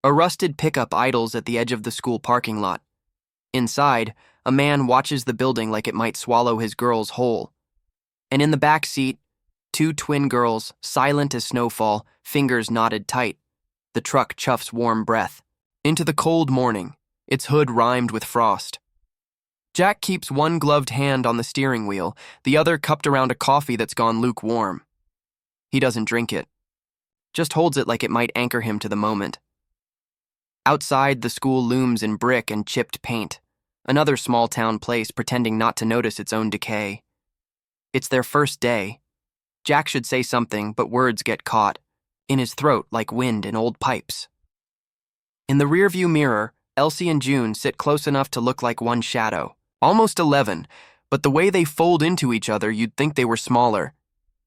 A rusted pickup idles at the edge of the school parking lot. Inside, a man watches the building like it might swallow his girls whole. And in the back seat, two twin girls, silent as snowfall, fingers knotted tight. The truck chuffs warm breath. Into the cold morning, its hood rimed with frost. Jack keeps one gloved hand on the steering wheel, the other cupped around a coffee that's gone lukewarm. He doesn't drink it, just holds it like it might anchor him to the moment. Outside, the school looms in brick and chipped paint, another small-town place pretending not to notice its own decay. It's their first day. Jack should say something, but words get caught, in his throat like wind in old pipes. In the rearview mirror, Elsie and June sit close enough to look like one shadow, almost 11, but the way they fold into each other, you'd think they were smaller.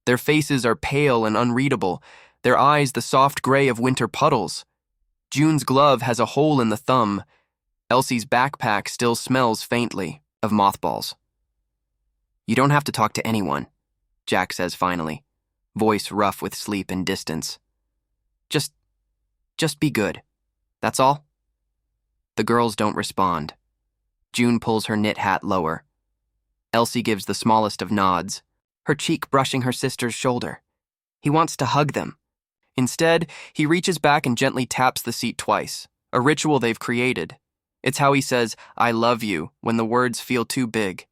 Their faces are pale and unreadable, their eyes the soft gray of winter puddles. June's glove has a hole in the thumb. Elsie's backpack still smells faintly of mothballs. "You don't have to talk to anyone," Jack says finally, voice rough with sleep and distance. Just be good. That's all?" The girls don't respond. June pulls her knit hat lower. Elsie gives the smallest of nods, her cheek brushing her sister's shoulder. He wants to hug them. Instead, he reaches back and gently taps the seat twice, a ritual they've created. It's how he says, "I love you," when the words feel too big.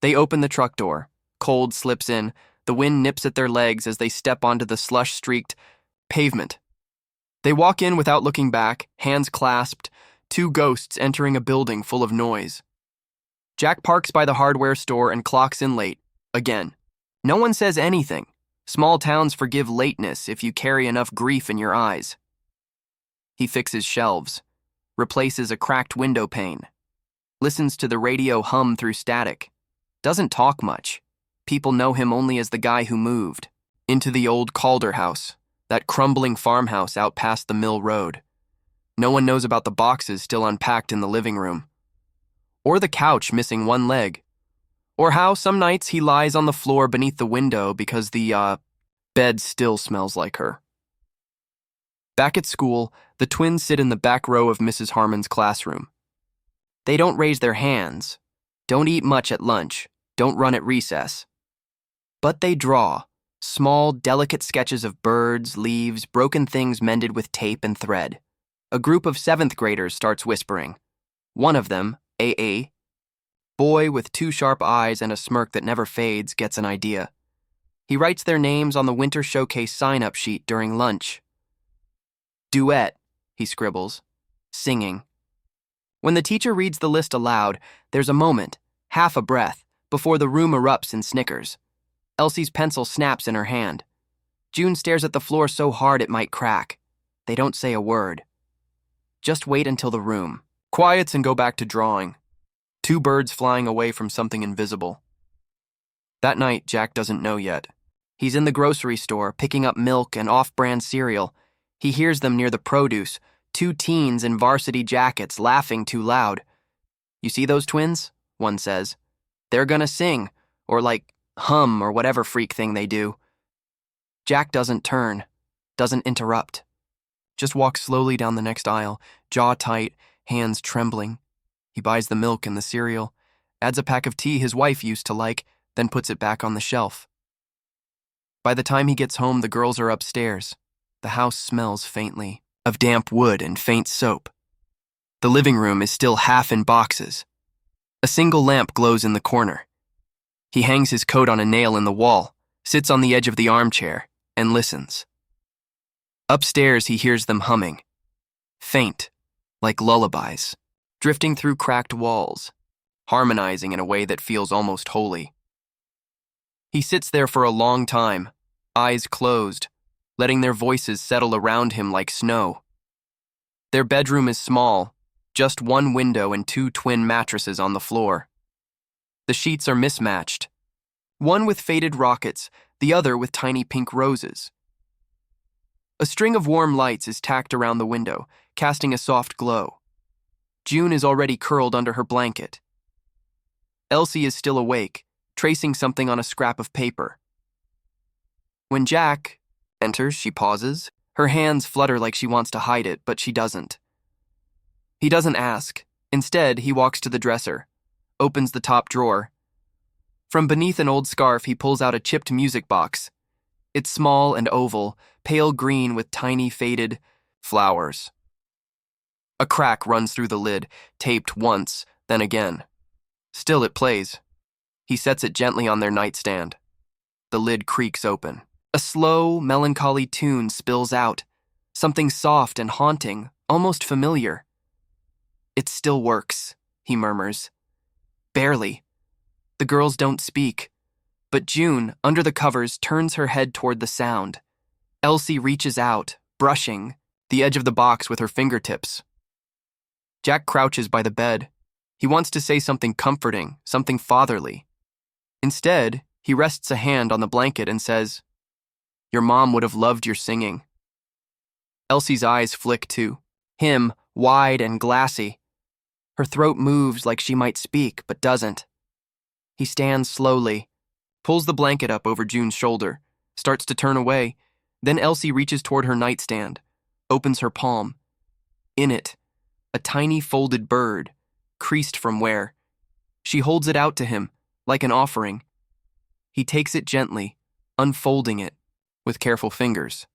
They open the truck door. Cold slips in. The wind nips at their legs as they step onto the slush-streaked pavement. They walk in without looking back, hands clasped, two ghosts entering a building full of noise. Jack parks by the hardware store and clocks in late, again. No one says anything. Small towns forgive lateness if you carry enough grief in your eyes. He fixes shelves, replaces a cracked window pane, listens to the radio hum through static. Doesn't talk much. People know him only as the guy who moved into the old Calder house, that crumbling farmhouse out past the mill road. No one knows about the boxes still unpacked in the living room, or the couch missing one leg, or how some nights he lies on the floor beneath the window because the bed still smells like her. Back at school, the twins sit in the back row of Mrs. Harmon's classroom. They don't raise their hands, don't eat much at lunch, don't run at recess. But they draw, small, delicate sketches of birds, leaves, broken things mended with tape and thread. A group of 7th graders starts whispering. One of them, AA, boy with two sharp eyes and a smirk that never fades, gets an idea. He writes their names on the winter showcase sign-up sheet during lunch. "Duet," he scribbles, singing. When the teacher reads the list aloud, there's a moment, half a breath, before the room erupts in snickers. Elsie's pencil snaps in her hand. June stares at the floor so hard it might crack. They don't say a word. Just wait until the room quiets and go back to drawing. Two birds flying away from something invisible. That night, Jack doesn't know yet. He's in the grocery store, picking up milk and off-brand cereal. He hears them near the produce, two teens in varsity jackets laughing too loud. "You see those twins?" one says. "They're gonna sing, or hum or whatever freak thing they do." Jack doesn't turn, doesn't interrupt. Just walks slowly down the next aisle, jaw tight, hands trembling. He buys the milk and the cereal, adds a pack of tea his wife used to like, then puts it back on the shelf. By the time he gets home, the girls are upstairs. The house smells faintly of damp wood and faint soap. The living room is still half in boxes. A single lamp glows in the corner. He hangs his coat on a nail in the wall, sits on the edge of the armchair, and listens. Upstairs, he hears them humming, faint, like lullabies, drifting through cracked walls, harmonizing in a way that feels almost holy. He sits there for a long time, eyes closed, letting their voices settle around him like snow. Their bedroom is small, just one window and two twin mattresses on the floor. The sheets are mismatched, one with faded rockets, the other with tiny pink roses. A string of warm lights is tacked around the window, casting a soft glow. June is already curled under her blanket. Elsie is still awake, tracing something on a scrap of paper. When Jack enters, she pauses, Her hands flutter like she wants to hide it, but she doesn't. He doesn't ask. Instead, he walks to the dresser, opens the top drawer. From beneath an old scarf, he pulls out a chipped music box. It's small and oval, pale green with tiny faded flowers. A crack runs through the lid, taped once, then again. Still it plays. He sets it gently on their nightstand. The lid creaks open. A slow, melancholy tune spills out. Something soft and haunting, almost familiar. "It still works," he murmurs. Barely. The girls don't speak. But June, under the covers, turns her head toward the sound. Elsie reaches out, brushing the edge of the box with her fingertips. Jack crouches by the bed. He wants to say something comforting, something fatherly. Instead, he rests a hand on the blanket and says, "Your mom would have loved your singing." Elsie's eyes flick to him, wide and glassy. Her throat moves like she might speak, but doesn't. He stands slowly, pulls the blanket up over June's shoulder, starts to turn away. Then Elsie reaches toward her nightstand, opens her palm. In it, a tiny folded bird, creased from wear. She holds it out to him, like an offering. He takes it gently, unfolding it with careful fingers.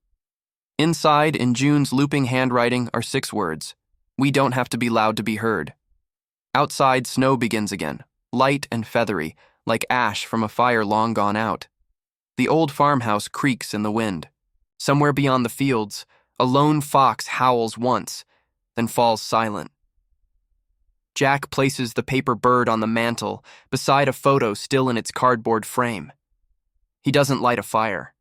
Inside, in June's looping handwriting, are 6 words. "We don't have to be loud to be heard." Outside, snow begins again, light and feathery, like ash from a fire long gone out. The old farmhouse creaks in the wind. Somewhere beyond the fields, a lone fox howls once, then falls silent. Jack places the paper bird on the mantel, beside a photo still in its cardboard frame. He doesn't light a fire,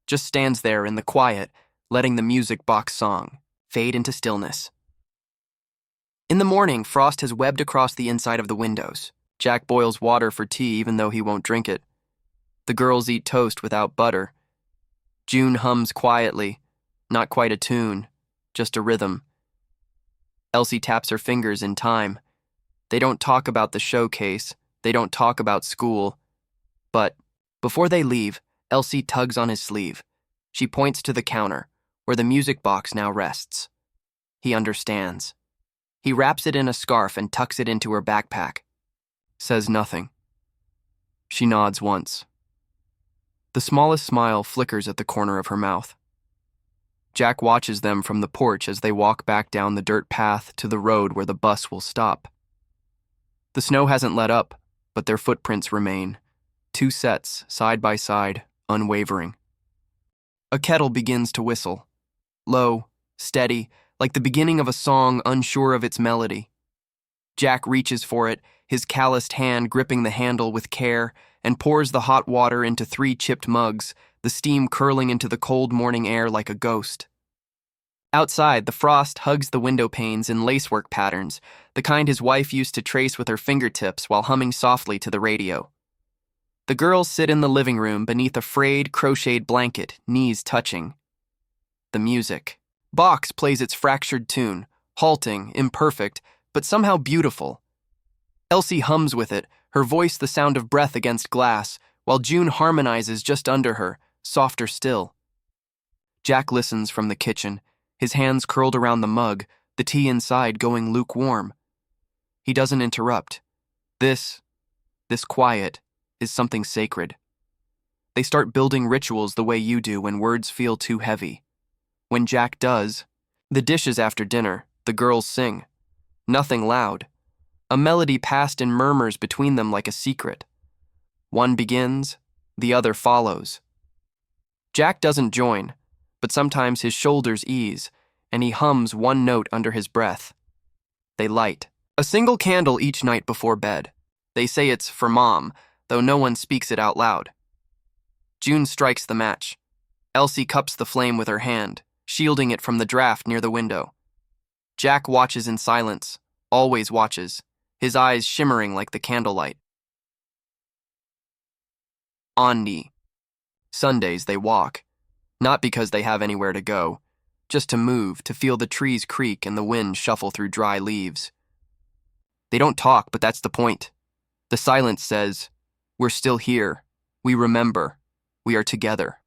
just stands there in the quiet, letting the music box song fade into stillness. In the morning, frost has webbed across the inside of the windows. Jack boils water for tea even though he won't drink it. The girls eat toast without butter. June hums quietly, not quite a tune, just a rhythm. Elsie taps her fingers in time. They don't talk about the showcase, they don't talk about school. But before they leave, Elsie tugs on his sleeve. She points to the counter, where the music box now rests. He understands. He wraps it in a scarf and tucks it into her backpack. Says nothing. She nods once. The smallest smile flickers at the corner of her mouth. Jack watches them from the porch as they walk back down the dirt path to the road where the bus will stop. The snow hasn't let up, but their footprints remain. 2 sets, side by side, unwavering. A kettle begins to whistle. Low, steady, like the beginning of a song unsure of its melody. Jack reaches for it, his calloused hand gripping the handle with care, and pours the hot water into 3 chipped mugs, the steam curling into the cold morning air like a ghost. Outside, the frost hugs the window panes in lacework patterns, the kind his wife used to trace with her fingertips while humming softly to the radio. The girls sit in the living room beneath a frayed, crocheted blanket, knees touching. The music. Box plays its fractured tune, halting, imperfect, but somehow beautiful. Elsie hums with it, her voice the sound of breath against glass, while June harmonizes just under her, softer still. Jack listens from the kitchen, his hands curled around the mug, the tea inside going lukewarm. He doesn't interrupt. This quiet, is something sacred. They start building rituals the way you do when words feel too heavy. When Jack does, the dishes after dinner, the girls sing. Nothing loud. A melody passed in murmurs between them like a secret. One begins, the other follows. Jack doesn't join, but sometimes his shoulders ease, and he hums one note under his breath. They light. A single candle each night before bed. They say it's for Mom, though no one speaks it out loud. June strikes the match. Elsie cups the flame with her hand, shielding it from the draft near the window. Jack watches in silence, always watches, his eyes shimmering like the candlelight. Onni. Sundays they walk, not because they have anywhere to go, just to move, to feel the trees creak and the wind shuffle through dry leaves. They don't talk, but that's the point. The silence says, we're still here, we remember, we are together.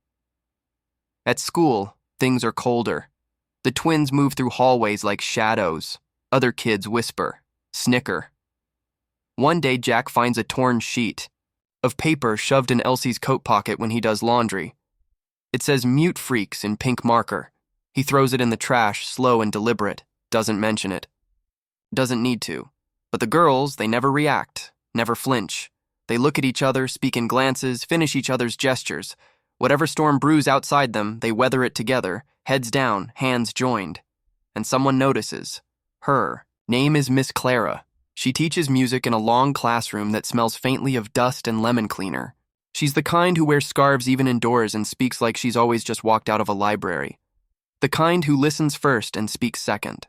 At school, things are colder. The twins move through hallways like shadows. Other kids whisper, snicker. One day, Jack finds a torn sheet of paper shoved in Elsie's coat pocket when he does laundry. It says "Mute Freaks" in pink marker. He throws it in the trash, slow and deliberate, doesn't mention it. Doesn't need to. But the girls, they never react, never flinch. They look at each other, speak in glances, finish each other's gestures. Whatever storm brews outside them, they weather it together, heads down, hands joined. And someone notices. Her name is Miss Clara. She teaches music in a long classroom that smells faintly of dust and lemon cleaner. She's the kind who wears scarves even indoors and speaks like she's always just walked out of a library. The kind who listens first and speaks second.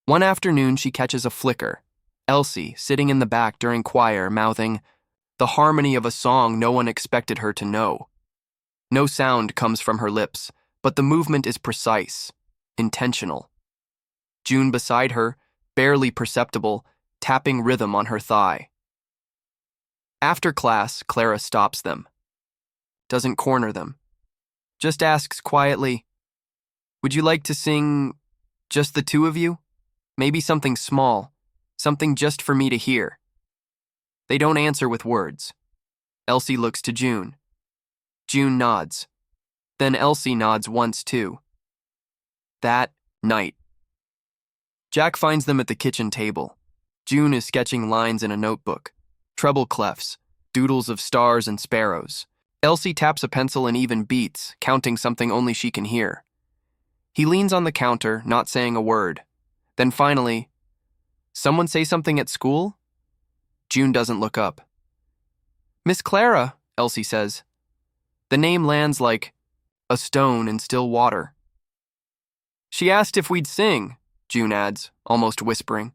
One afternoon, she catches a flicker. Elsie, sitting in the back during choir, mouthing the harmony of a song no one expected her to know. No sound comes from her lips, but the movement is precise, intentional. June beside her, barely perceptible, tapping rhythm on her thigh. After class, Clara stops them. Doesn't corner them. Just asks quietly, "Would you like to sing just the two of you? Maybe something small, something just for me to hear." They don't answer with words. Elsie looks to June. June nods. Then Elsie nods once too. That night. Jack finds them at the kitchen table. June is sketching lines in a notebook. Treble clefs, doodles of stars and sparrows. Elsie taps a pencil in even beats, counting something only she can hear. He leans on the counter, not saying a word. Then finally, "Someone say something at school?" June doesn't look up. "Miss Clara," Elsie says. The name lands like a stone in still water. "She asked if we'd sing," June adds, almost whispering.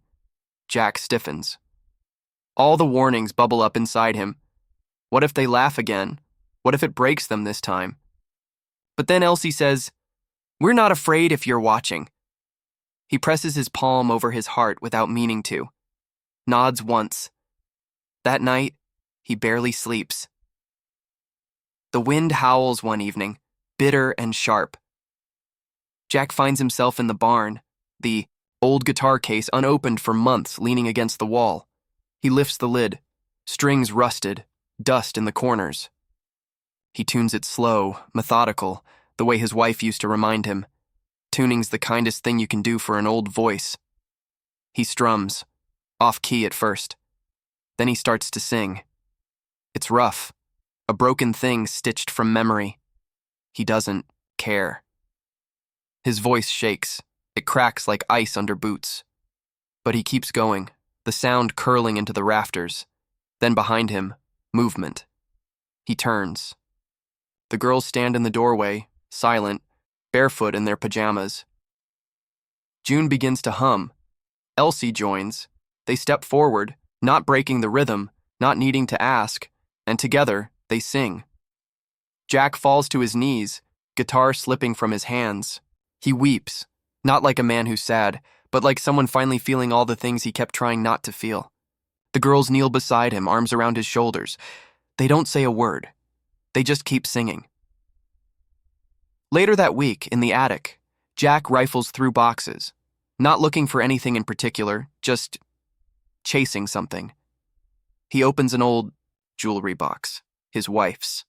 Jack stiffens. All the warnings bubble up inside him. What if they laugh again? What if it breaks them this time? But then Elsie says, "We're not afraid if you're watching." He presses his palm over his heart without meaning to. Nods once. That night, he barely sleeps. The wind howls one evening, bitter and sharp. Jack finds himself in the barn, the old guitar case unopened for months leaning against the wall. He lifts the lid, strings rusted, dust in the corners. He tunes it slow, methodical, the way his wife used to remind him. Tuning's the kindest thing you can do for an old voice. He strums, off key at first. Then he starts to sing. It's rough, a broken thing stitched from memory. He doesn't care. His voice shakes. It cracks like ice under boots. But he keeps going, the sound curling into the rafters. Then behind him, movement. He turns. The girls stand in the doorway, silent, barefoot in their pajamas. June begins to hum. Elsie joins. They step forward, not breaking the rhythm, not needing to ask, and together, they sing. Jack falls to his knees, guitar slipping from his hands. He weeps, not like a man who's sad, but like someone finally feeling all the things he kept trying not to feel. The girls kneel beside him, arms around his shoulders. They don't say a word. They just keep singing. Later that week, in the attic, Jack rifles through boxes, not looking for anything in particular, just chasing something. He opens an old jewelry box, his wife's.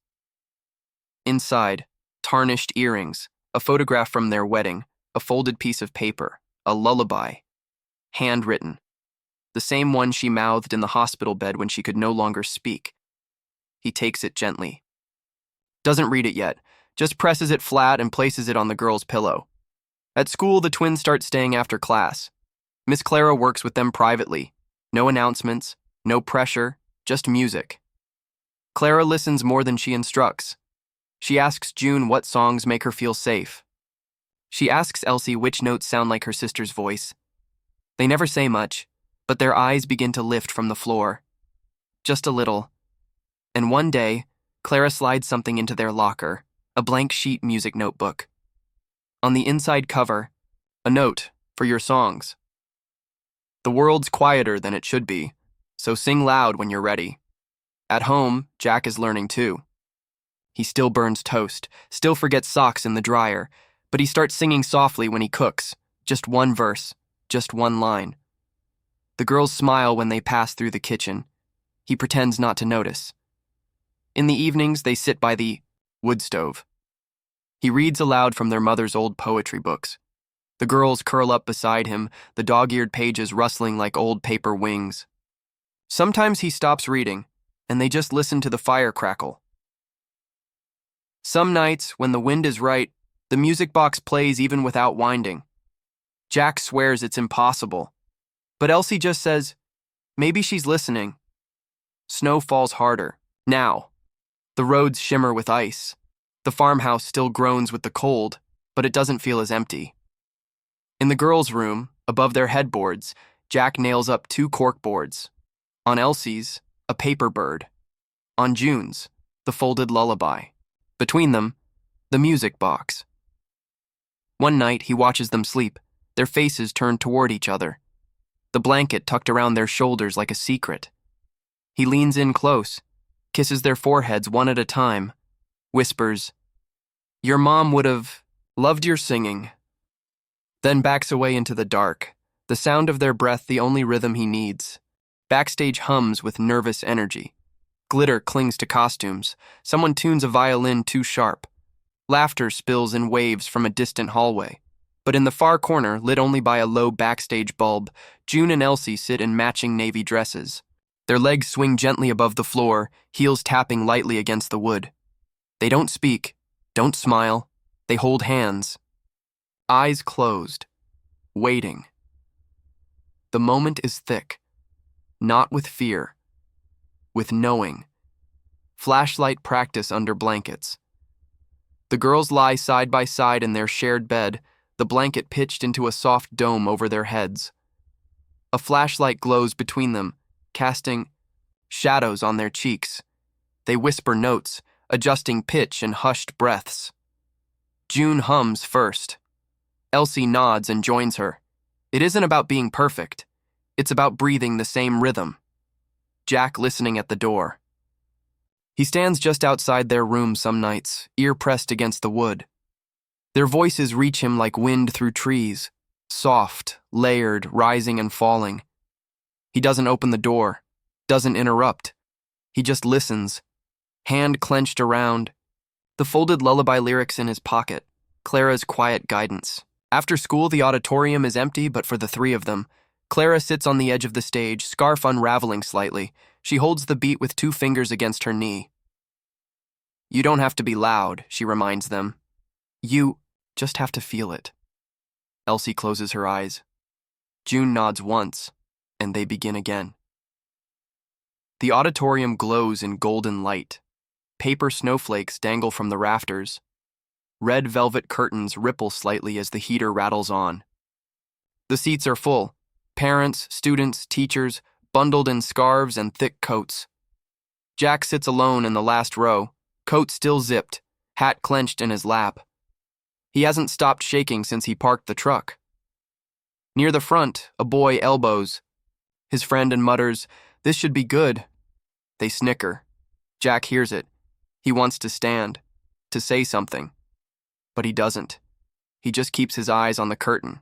Inside, tarnished earrings, a photograph from their wedding, a folded piece of paper, a lullaby, handwritten, the same one she mouthed in the hospital bed when she could no longer speak. He takes it gently. Doesn't read it yet, just presses it flat and places it on the girl's pillow. At school, the twins start staying after class. Miss Clara works with them privately. No announcements, no pressure, just music. Clara listens more than she instructs. She asks June what songs make her feel safe. She asks Elsie which notes sound like her sister's voice. They never say much, but their eyes begin to lift from the floor. Just a little. And one day, Clara slides something into their locker, a blank sheet music notebook. On the inside cover, a note for your songs. The world's quieter than it should be, so sing loud when you're ready. At home, Jack is learning too. He still burns toast, still forgets socks in the dryer, but he starts singing softly when he cooks, just one verse, just one line. The girls smile when they pass through the kitchen. He pretends not to notice. In the evenings, they sit by the wood stove. He reads aloud from their mother's old poetry books. The girls curl up beside him, the dog-eared pages rustling like old paper wings. Sometimes he stops reading, and they just listen to the fire crackle. Some nights, when the wind is right, the music box plays even without winding. Jack swears it's impossible, but Elsie just says, maybe she's listening. Snow falls harder, now. The roads shimmer with ice. The farmhouse still groans with the cold, but it doesn't feel as empty. In the girls' room, above their headboards, Jack nails up 2 cork boards. On Elsie's, a paper bird. On June's, the folded lullaby. Between them, the music box. One night, he watches them sleep, their faces turned toward each other. The blanket tucked around their shoulders like a secret. He leans in close, kisses their foreheads one at a time, whispers, "Your mom would have loved your singing," then backs away into the dark, the sound of their breath the only rhythm he needs. Backstage hums with nervous energy. Glitter clings to costumes. Someone tunes a violin too sharp. Laughter spills in waves from a distant hallway. But in the far corner, lit only by a low backstage bulb, June and Elsie sit in matching navy dresses. Their legs swing gently above the floor, heels tapping lightly against the wood. They don't speak, don't smile. They hold hands. Eyes closed, waiting. The moment is thick, not with fear, with knowing. Flashlight practice under blankets. The girls lie side by side in their shared bed, the blanket pitched into a soft dome over their heads. A flashlight glows between them, casting shadows on their cheeks. They whisper notes, adjusting pitch and hushed breaths. June hums first. Elsie nods and joins her. It isn't about being perfect. It's about breathing the same rhythm. Jack listening at the door. He stands just outside their room some nights, ear pressed against the wood. Their voices reach him like wind through trees, soft, layered, rising and falling. He doesn't open the door, doesn't interrupt. He just listens, hand clenched around, the folded lullaby lyrics in his pocket, Clara's quiet guidance. After school, the auditorium is empty, but for the 3 of them. Clara sits on the edge of the stage, scarf unraveling slightly. She holds the beat with 2 fingers against her knee. You don't have to be loud, she reminds them. You just have to feel it. Elsie closes her eyes. June nods once, and they begin again. The auditorium glows in golden light. Paper snowflakes dangle from the rafters. Red velvet curtains ripple slightly as the heater rattles on. The seats are full. Parents, students, teachers, bundled in scarves and thick coats. Jack sits alone in the last row, coat still zipped, hat clenched in his lap. He hasn't stopped shaking since he parked the truck. Near the front, a boy elbows his friend and mutters, "This should be good." They snicker. Jack hears it. He wants to stand, to say something. But he doesn't. He just keeps his eyes on the curtain.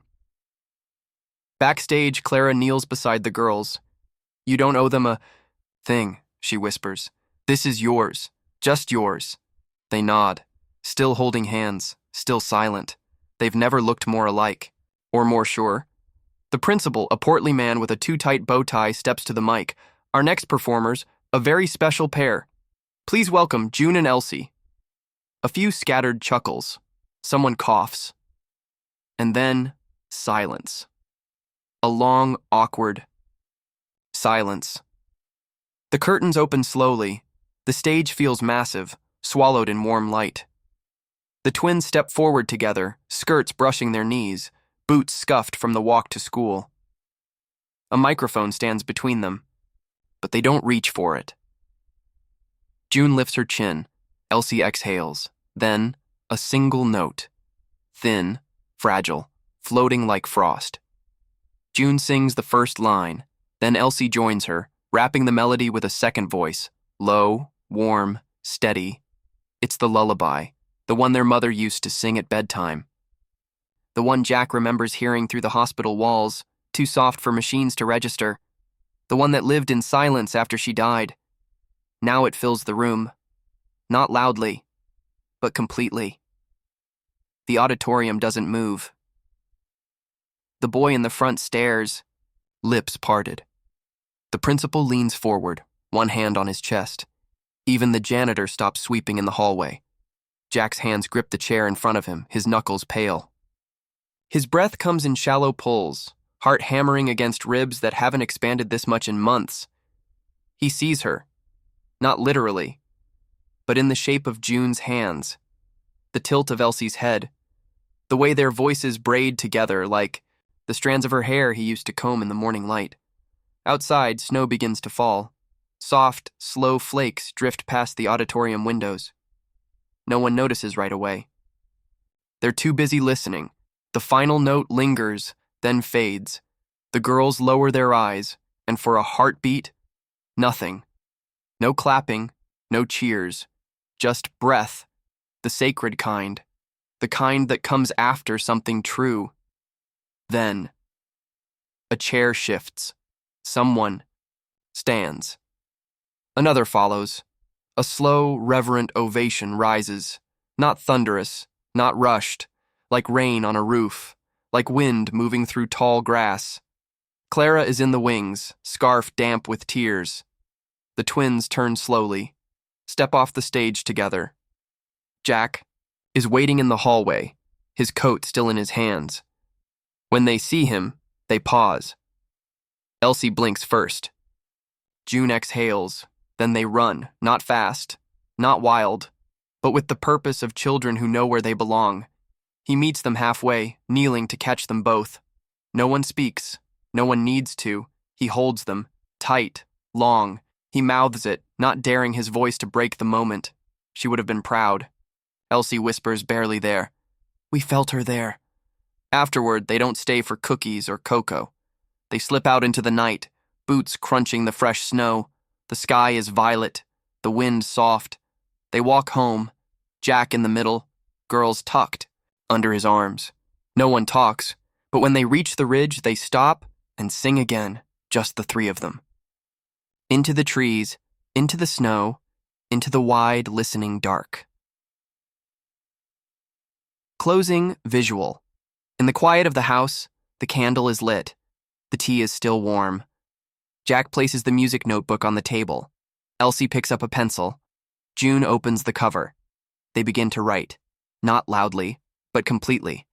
Backstage, Clara kneels beside the girls. You don't owe them a thing, she whispers. This is yours, just yours. They nod, still holding hands, still silent. They've never looked more alike, or more sure. The principal, a portly man with a too-tight bow tie, steps to the mic. Our next performers, a very special pair. Please welcome June and Elsie. A few scattered chuckles. Someone coughs. And then, silence. A long, awkward silence. The curtains open slowly. The stage feels massive, swallowed in warm light. The twins step forward together, skirts brushing their knees, boots scuffed from the walk to school. A microphone stands between them, but they don't reach for it. June lifts her chin. Elsie exhales. Then, a single note. Thin, fragile, floating like frost. June sings the first line. Then Elsie joins her, rapping the melody with a second voice. Low, warm, steady. It's the lullaby, the one their mother used to sing at bedtime. The one Jack remembers hearing through the hospital walls, too soft for machines to register. The one that lived in silence after she died. Now it fills the room. Not loudly, but completely. The auditorium doesn't move. The boy in the front stares, lips parted. The principal leans forward, one hand on his chest. Even the janitor stops sweeping in the hallway. Jack's hands grip the chair in front of him, his knuckles pale. His breath comes in shallow pulls, heart hammering against ribs that haven't expanded this much in months. He sees her, not literally, but in the shape of June's hands, the tilt of Elsie's head, the way their voices braid together like the strands of her hair he used to comb in the morning light. Outside, snow begins to fall. Soft, slow flakes drift past the auditorium windows. No one notices right away. They're too busy listening. The final note lingers, then fades. The girls lower their eyes, and for a heartbeat, nothing. No clapping, no cheers. Just breath, the sacred kind. The kind that comes after something true. Then, a chair shifts. Someone stands. Another follows. A slow, reverent ovation rises. Not thunderous, not rushed, like rain on a roof, like wind moving through tall grass. Clara is in the wings, scarf damp with tears. The twins turn slowly, step off the stage together. Jack is waiting in the hallway, his coat still in his hands. When they see him, they pause. Elsie blinks first. June exhales, then they run, not fast, not wild, but with the purpose of children who know where they belong. He meets them halfway, kneeling to catch them both. No one speaks, no one needs to. He holds them, tight, long. He mouths it, not daring his voice to break the moment. She would have been proud. Elsie whispers, barely there. We felt her there. Afterward, they don't stay for cookies or cocoa. They slip out into the night, boots crunching the fresh snow. The sky is violet, the wind soft. They walk home, Jack in the middle, girls tucked under his arms. No one talks, but when they reach the ridge, they stop and sing again, just the three of them. Into the trees, into the snow, into the wide, listening dark. Closing visual. In the quiet of the house, the candle is lit. The tea is still warm. Jack places the music notebook on the table. Elsie picks up a pencil. June opens the cover. They begin to write, not loudly, but completely.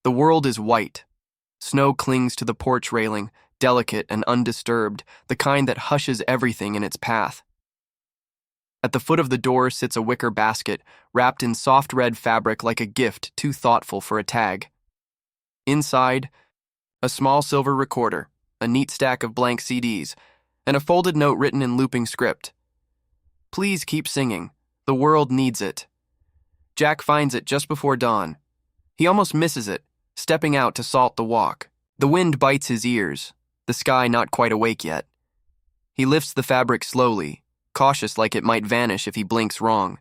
The world is white. Snow clings to the porch railing, delicate and undisturbed, the kind that hushes everything in its path. At the foot of the door sits a wicker basket, wrapped in soft red fabric like a gift too thoughtful for a tag. Inside, a small silver recorder, a neat stack of blank CDs, and a folded note written in looping script. Please keep singing. The world needs it. Jack finds it just before dawn. He almost misses it, stepping out to salt the walk. The wind bites his ears, the sky not quite awake yet. He lifts the fabric slowly, cautious like it might vanish if he blinks wrong.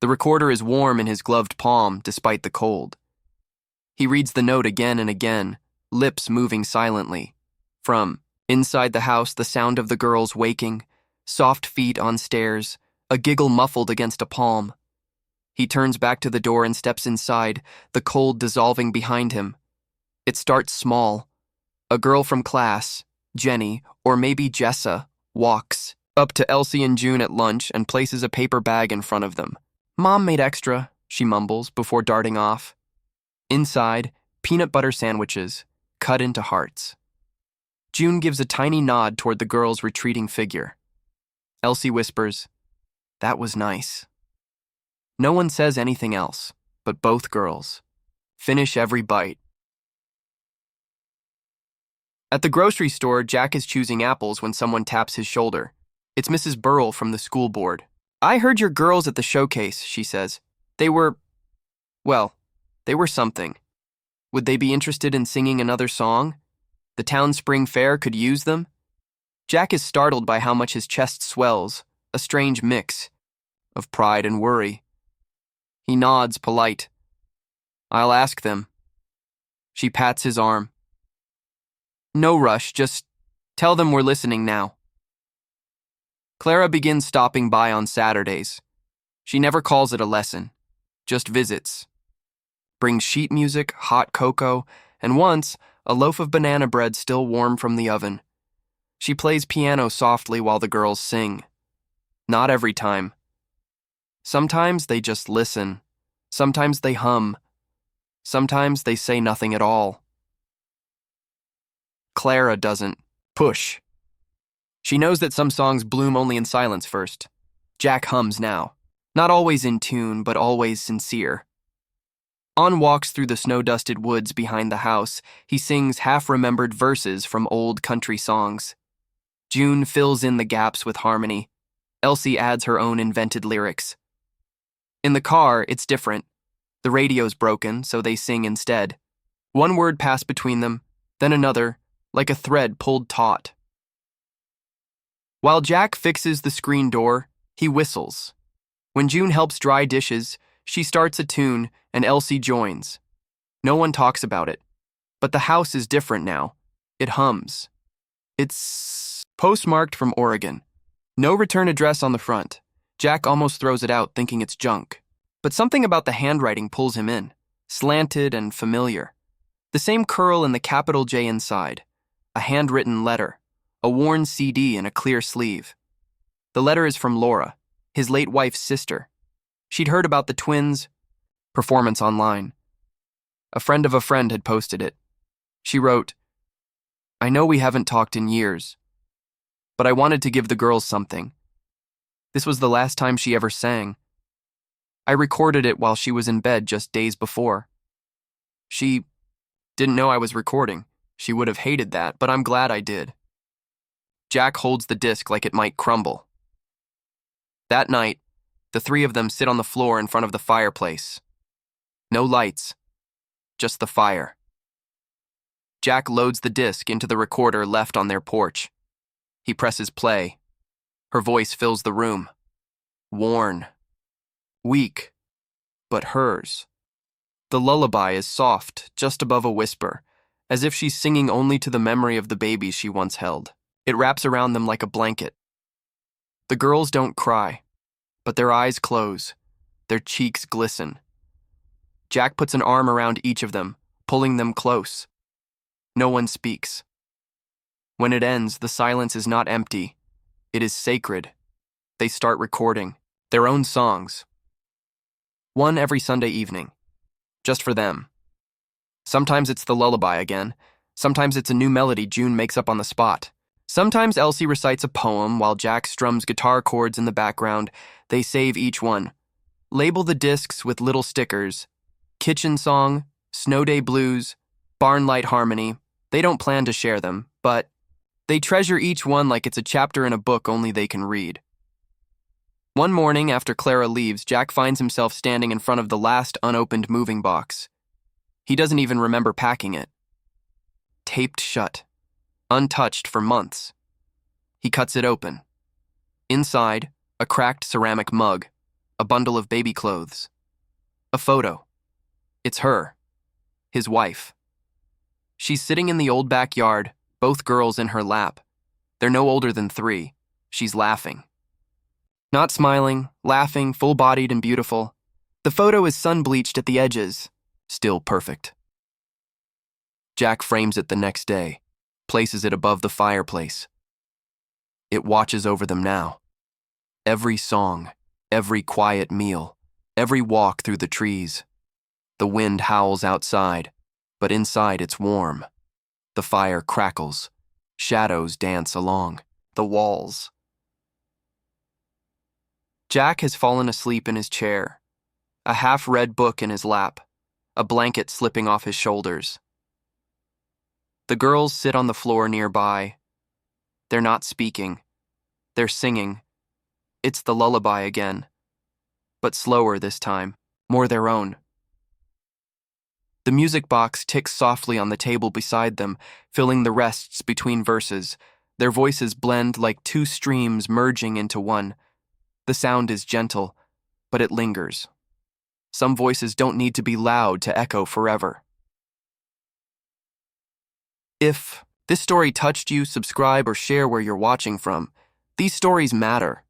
The recorder is warm in his gloved palm despite the cold. He reads the note again and again, lips moving silently. From inside the house, the sound of the girls waking, soft feet on stairs, a giggle muffled against a palm. He turns back to the door and steps inside, the cold dissolving behind him. It starts small. A girl from class, Jenny, or maybe Jessa, walks up to Elsie and June at lunch and places a paper bag in front of them. Mom made extra, she mumbles before darting off. Inside, peanut butter sandwiches, cut into hearts. June gives a tiny nod toward the girl's retreating figure. Elsie whispers, "That was nice." No one says anything else, but both girls finish every bite. At the grocery store, Jack is choosing apples when someone taps his shoulder. It's Mrs. Burrell from the school board. "I heard your girls at the showcase," she says. They were something. Would they be interested in singing another song? The town spring fair could use them? Jack is startled by how much his chest swells, a strange mix of pride and worry. He nods, polite. "I'll ask them." She pats his arm. No rush, just tell them we're listening now. Clara begins stopping by on Saturdays. She never calls it a lesson, just visits. Brings sheet music, hot cocoa, and once, a loaf of banana bread still warm from the oven. She plays piano softly while the girls sing. Not every time. Sometimes they just listen. Sometimes they hum. Sometimes they say nothing at all. Clara doesn't push. She knows that some songs bloom only in silence first. Jack hums now. Not always in tune, but always sincere. On walks through the snow-dusted woods behind the house, he sings half-remembered verses from old country songs. June fills in the gaps with harmony. Elsie adds her own invented lyrics. In the car, it's different. The radio's broken, so they sing instead. One word passed between them, then another, like a thread pulled taut. While Jack fixes the screen door, he whistles. When June helps dry dishes, she starts a tune and Elsie joins. No one talks about it. But the house is different now. It hums. It's postmarked from Oregon. No return address on the front. Jack almost throws it out, thinking it's junk. But something about the handwriting pulls him in, slanted and familiar. The same curl and the capital J inside. A handwritten letter. A worn CD in a clear sleeve. The letter is from Laura, his late wife's sister. She'd heard about the twins' performance online. A friend of a friend had posted it. She wrote, "I know we haven't talked in years, but I wanted to give the girls something. This was the last time she ever sang. I recorded it while she was in bed just days before. She didn't know I was recording. She would have hated that, but I'm glad I did." Jack holds the disc like it might crumble. That night, the three of them sit on the floor in front of the fireplace. No lights, just the fire. Jack loads the disc into the recorder left on their porch. He presses play. Her voice fills the room. Worn. Weak. But hers. The lullaby is soft, just above a whisper, as if she's singing only to the memory of the babies she once held. It wraps around them like a blanket. The girls don't cry, but their eyes close. Their cheeks glisten. Jack puts an arm around each of them, pulling them close. No one speaks. When it ends, the silence is not empty. It is sacred. They start recording their own songs. One every Sunday evening. Just for them. Sometimes it's the lullaby again. Sometimes it's a new melody June makes up on the spot. Sometimes Elsie recites a poem while Jack strums guitar chords in the background. They save each one. Label the discs with little stickers. Kitchen Song, Snow Day Blues, Barn Light Harmony. They don't plan to share them, but they treasure each one like it's a chapter in a book only they can read. One morning after Clara leaves, Jack finds himself standing in front of the last unopened moving box. He doesn't even remember packing it. Taped shut. Untouched for months. He cuts it open. Inside, a cracked ceramic mug, a bundle of baby clothes. A photo. It's her. His wife. She's sitting in the old backyard, both girls in her lap. They're no older than 3. She's laughing. Not smiling, laughing, full-bodied and beautiful. The photo is sun-bleached at the edges. Still perfect. Jack frames it the next day, places it above the fireplace. It watches over them now. Every song, every quiet meal, every walk through the trees. The wind howls outside, but inside it's warm. The fire crackles. Shadows dance along the walls. Jack has fallen asleep in his chair, a half-read book in his lap, a blanket slipping off his shoulders. The girls sit on the floor nearby. They're not speaking. They're singing. It's the lullaby again, but slower this time, more their own. The music box ticks softly on the table beside them, filling the rests between verses. Their voices blend like 2 streams merging into one. The sound is gentle, but it lingers. Some voices don't need to be loud to echo forever. If this story touched you, subscribe or share where you're watching from. These stories matter.